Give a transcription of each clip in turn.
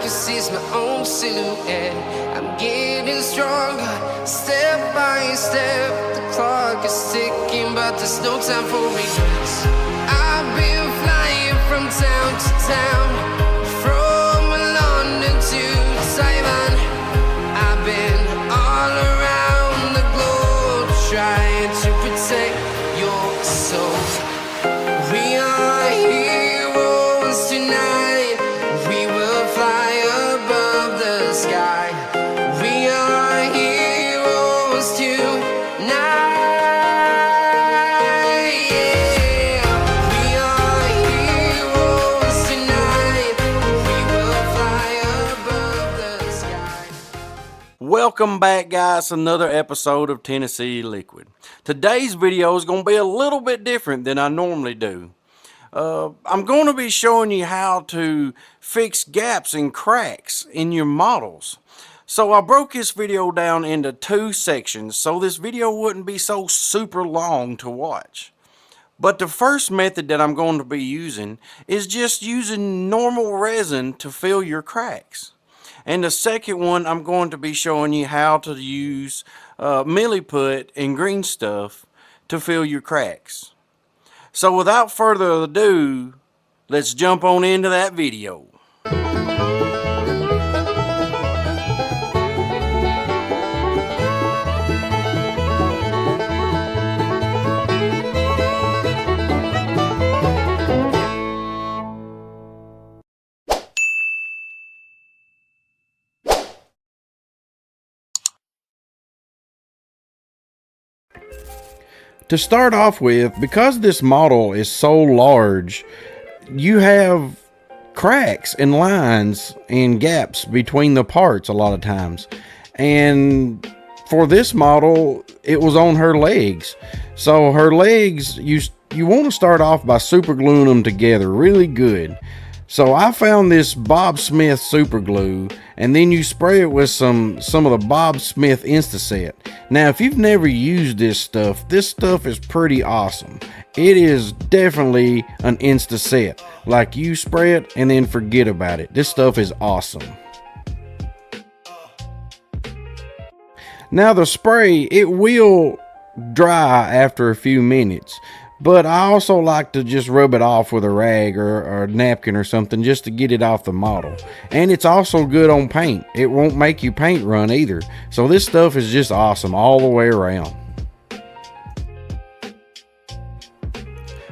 can see my own silhouette. I'm getting stronger, step by step. The clock is ticking, but there's no time for regrets. I've been flying from town to town, from London to Taiwan. I've been all around the globe, trying to protect your soul. We are heroes tonight. We will fly above the sky. We are heroes tonight. Yeah. We are heroes tonight. We will fly above the sky. Welcome back, guys, to another episode of Tennessee Liquid. Today's video is going to be a little bit different than I normally do. I'm going to be showing you how to fix gaps and cracks in your models. So I broke this video down into two sections so this video wouldn't be so super long to watch. But the first method that I'm going to be using is just using normal resin to fill your cracks. And the second one, I'm going to be showing you how to use Milliput and green stuff to fill your cracks. So without further ado, let's jump on into that video. To start off with, because this model is so large, you have cracks and lines and gaps between the parts a lot of times. And for this model, it was on her legs. So her legs, you want to start off by super gluing them together really good. So I found this Bob Smith super glue, and then you spray it with some of the Bob Smith Insta-Set. Now, if you've never used this stuff is pretty awesome. It is definitely an Insta-Set. Like, you spray it and then forget about it. This stuff is awesome. Now, the spray, it will dry after a few minutes. But I also like to just rub it off with a rag or a napkin or something just to get it off the model. And it's also good on paint. It won't make you paint run either. So this stuff is just awesome all the way around.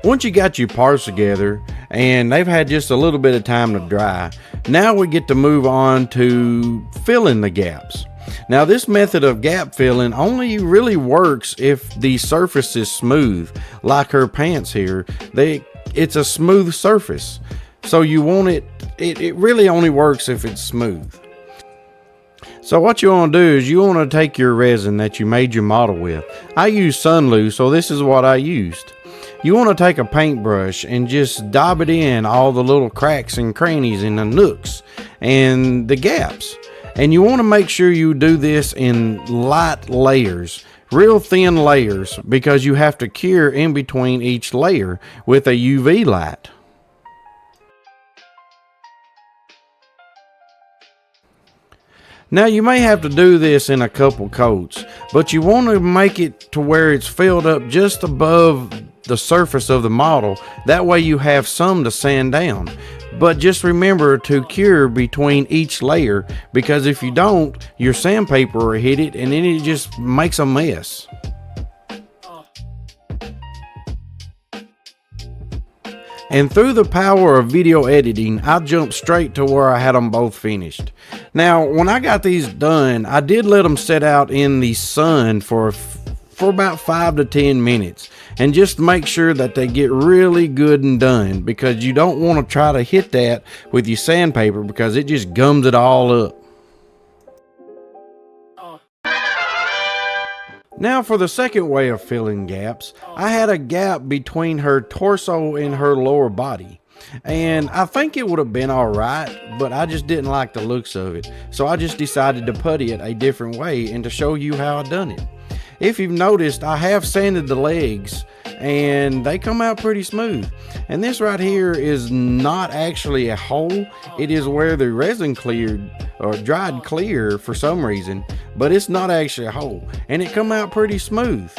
Once you got your parts together and they've had just a little bit of time to dry, now we get to move on to filling the gaps. Now, this method of gap filling only really works if the surface is smooth, like her pants here. It's a smooth surface, so you want it really only works if it's smooth. So what you want to do is you want to take your resin that you made your model with. I use SUNLU, so this is what I used. You want to take a paintbrush and just dab it in all the little cracks and crannies and the nooks and the gaps. And you want to make sure you do this in light layers, real thin layers, because you have to cure in between each layer with a UV light. Now, you may have to do this in a couple coats, but you want to make it to where it's filled up just above the surface of the model. That way you have some to sand down. But just remember to cure between each layer, because if you don't, your sandpaper will hit it and then it just makes a mess. And through the power of video editing, I jumped straight to where I had them both finished. Now, when I got these done, I did let them set out in the sun for about 5 to 10 minutes, and just make sure that they get really good and done, because you don't want to try to hit that with your sandpaper because it just gums it all up. Now for the second way of filling gaps, I had a gap between her torso and her lower body. And I think it would have been alright, but I just didn't like the looks of it. So I just decided to putty it a different way and to show you how I done it. If you've noticed, I have sanded the legs and they come out pretty smooth. And this right here is not actually a hole. It is where the resin cleared or dried clear for some reason, but it's not actually a hole, and it come out pretty smooth.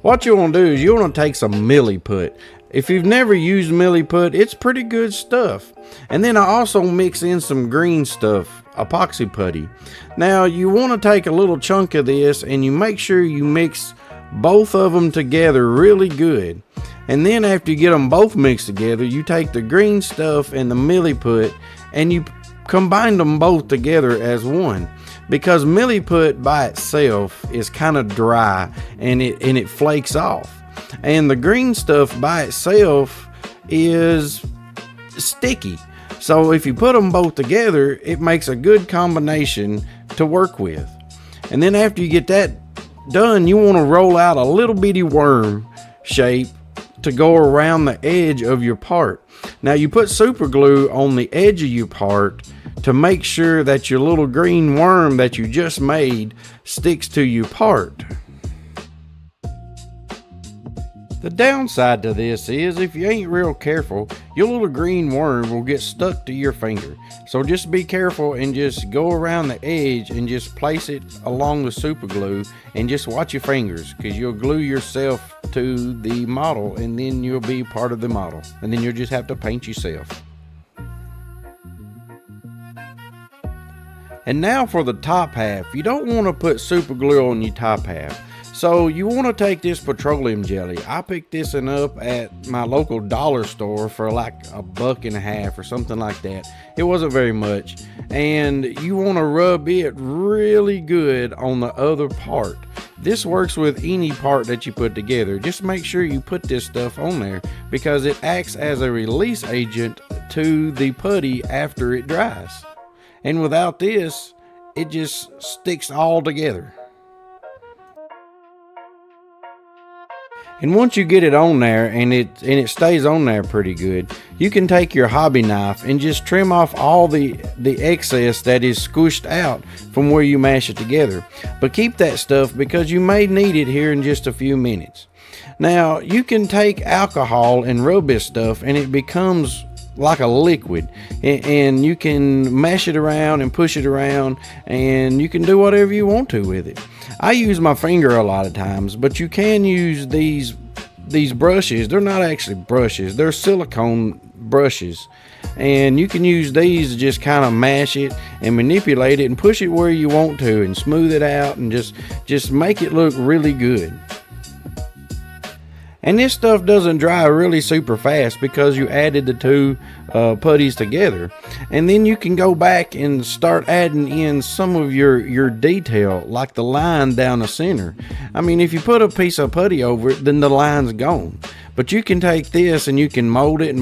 What you want to do is you want to take some Milliput. If you've never used Milliput, it's pretty good stuff. And then I also mix in some green stuff, epoxy putty. Now you want to take a little chunk of this and you make sure you mix both of them together really good. And then after you get them both mixed together, you take the green stuff and the Milliput and you combine them both together as one. Because Milliput by itself is kind of dry and it flakes off. And the green stuff by itself is sticky. So if you put them both together, it makes a good combination to work with. And then after you get that done, you want to roll out a little bitty worm shape to go around the edge of your part. Now you put super glue on the edge of your part to make sure that your little green worm that you just made sticks to your part. The downside to this is if you ain't real careful, your little green worm will get stuck to your finger. So just be careful and just go around the edge and just place it along the super glue and just watch your fingers, because you'll glue yourself to the model and then you'll be part of the model, and then you'll just have to paint yourself. And now for the top half. You don't want to put super glue on your top half. So you want to take this petroleum jelly. I picked this one up at my local dollar store for like $1.50 or something like that. It wasn't very much. And you want to rub it really good on the other part. This works with any part that you put together. Just make sure you put this stuff on there because it acts as a release agent to the putty after it dries. And without this, it just sticks all together. And once you get it on there and it stays on there pretty good, you can take your hobby knife and just trim off all the excess that is squished out from where you mash it together. But keep that stuff because you may need it here in just a few minutes. Now you can take alcohol and rub this stuff and it becomes like a liquid, and you can mash it around and push it around and you can do whatever you want to with it. I use my finger a lot of times, but you can use these brushes. They're not actually brushes, they're silicone brushes, and you can use these to just kind of mash it and manipulate it and push it where you want to and smooth it out and just make it look really good. And this stuff doesn't dry really super fast because you added the two putties together. And then you can go back and start adding in some of your detail, like the line down the center. I mean, if you put a piece of putty over it, then the line's gone. But you can take this and you can mold it and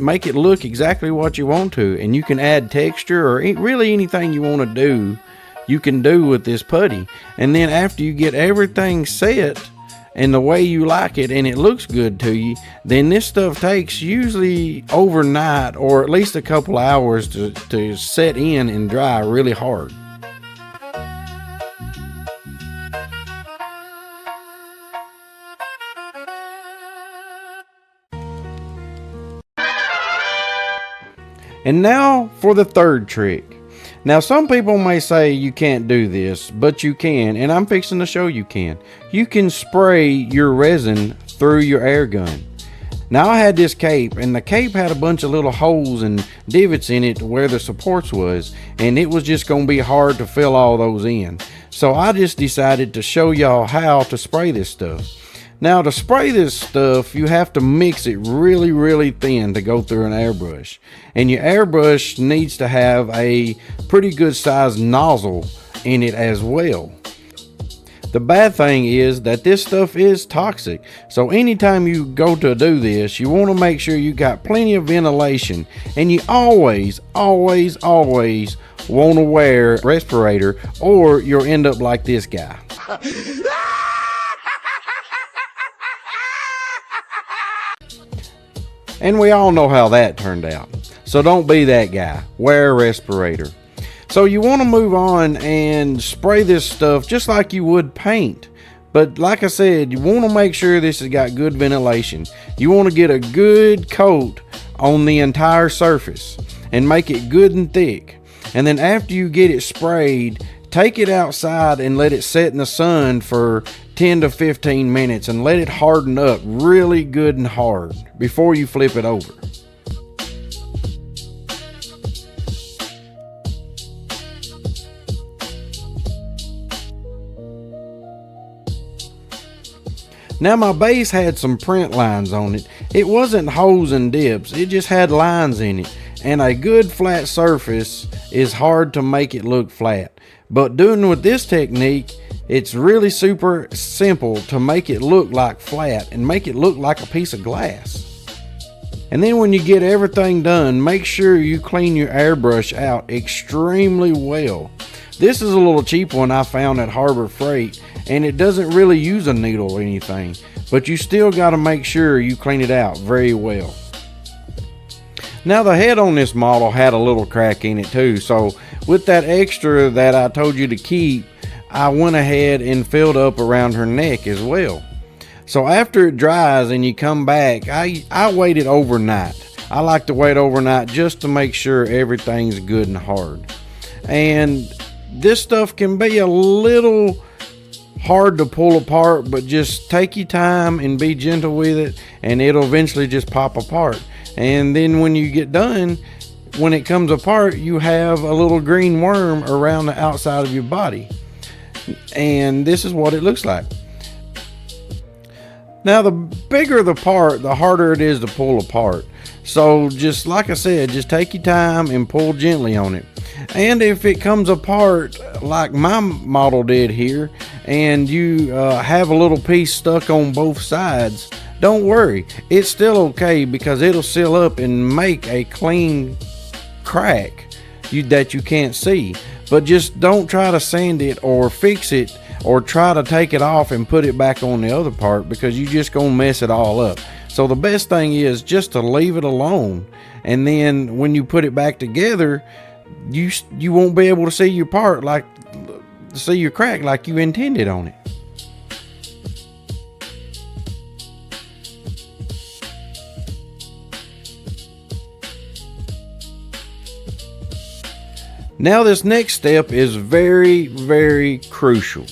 make it look exactly what you want to. And you can add texture or really anything you want to do, you can do with this putty. And then after you get everything set and the way you like it and it looks good to you, then this stuff takes usually overnight or at least a couple hours to set in and dry really hard. And now for the third trick. Now some people may say you can't do this, but you can, and I'm fixing to show you can. You can spray your resin through your air gun. Now I had this cape, and the cape had a bunch of little holes and divots in it where the supports was, and it was just going to be hard to fill all those in. So I just decided to show y'all how to spray this stuff. Now to spray this stuff, you have to mix it really, really thin to go through an airbrush. And your airbrush needs to have a pretty good sized nozzle in it as well. The bad thing is that this stuff is toxic. So anytime you go to do this, you want to make sure you got plenty of ventilation. And you always, always, always want to wear a respirator or you'll end up like this guy. And we all know how that turned out. So don't be that guy. Wear a respirator. So you want to move on and spray this stuff just like you would paint. But like I said, you want to make sure this has got good ventilation. You want to get a good coat on the entire surface and make it good and thick. And then after you get it sprayed, take it outside and let it set in the sun for 10 to 15 minutes and let it harden up really good and hard before you flip it over. Now my base had some print lines on it. It wasn't holes and dips, it just had lines in it. And a good flat surface is hard to make it look flat. But doing with this technique, it's really super simple to make it look like flat and make it look like a piece of glass. And then when you get everything done, make sure you clean your airbrush out extremely well. This is a little cheap one I found at Harbor Freight, and it doesn't really use a needle or anything, but you still got to make sure you clean it out very well. Now the head on this model had a little crack in it too, so with that extra that I told you to keep, I went ahead and filled up around her neck as well. So after it dries and you come back, I waited overnight. I like to wait overnight just to make sure everything's good and hard. And this stuff can be a little hard to pull apart, but just take your time and be gentle with it, and it'll eventually just pop apart. And then when you get done, when it comes apart, you have a little green worm around the outside of your body. And this is what it looks like. Now the bigger the part, the harder it is to pull apart. So just like I said, just take your time and pull gently on it. And if it comes apart like my model did here, and you have a little piece stuck on both sides, don't worry, it's still okay, because it'll seal up and make a clean crack that you can't see. But just don't try to sand it or fix it or try to take it off and put it back on the other part, because you're just gonna mess it all up. So the best thing is just to leave it alone, and then when you put it back together, you won't be able to see your part, like see your crack like you intended on it. Now this next step is very, very crucial.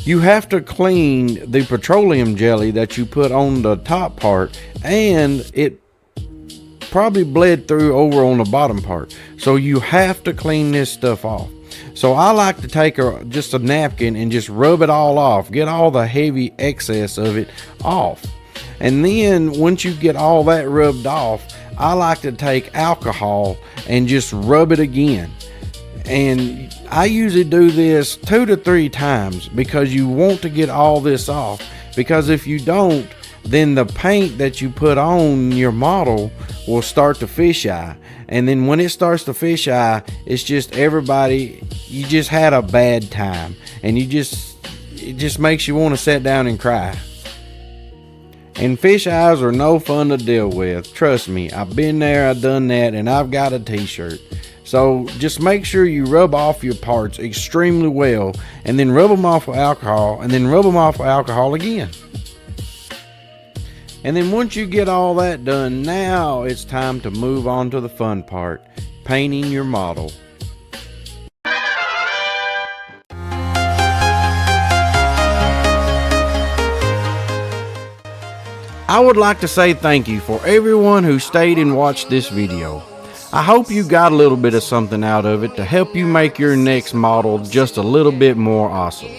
You have to clean the petroleum jelly that you put on the top part, and it probably bled through over on the bottom part. So you have to clean this stuff off. So I like to take just a napkin and just rub it all off, get all the heavy excess of it off. And then once you get all that rubbed off, I like to take alcohol and just rub it again. And I usually do this 2 to 3 times, because you want to get all this off, because if you don't, then the paint that you put on your model will start to fisheye. And then when it starts to fisheye, it's just you just had a bad time, and it just makes you want to sit down and cry. And fish eyes are no fun to deal with. Trust me, I've been there, I've done that, and I've got a t-shirt. So just make sure you rub off your parts extremely well, and then rub them off with alcohol, and then rub them off with alcohol again. And then once you get all that done, now it's time to move on to the fun part, painting your model. I would like to say thank you for everyone who stayed and watched this video. I hope you got a little bit of something out of it to help you make your next model just a little bit more awesome.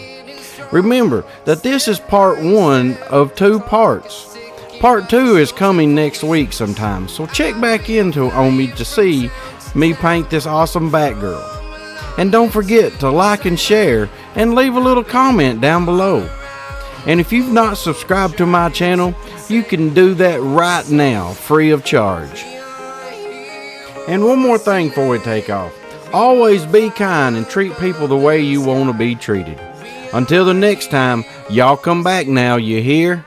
Remember that this is part 1 of 2 parts. Part 2 is coming next week sometime, so check back on me to see me paint this awesome BatGirl. And don't forget to like and share and leave a little comment down below. And if you've not subscribed to my channel, you can do that right now, free of charge. And one more thing before we take off. Always be kind and treat people the way you want to be treated. Until the next time, y'all come back now, you hear?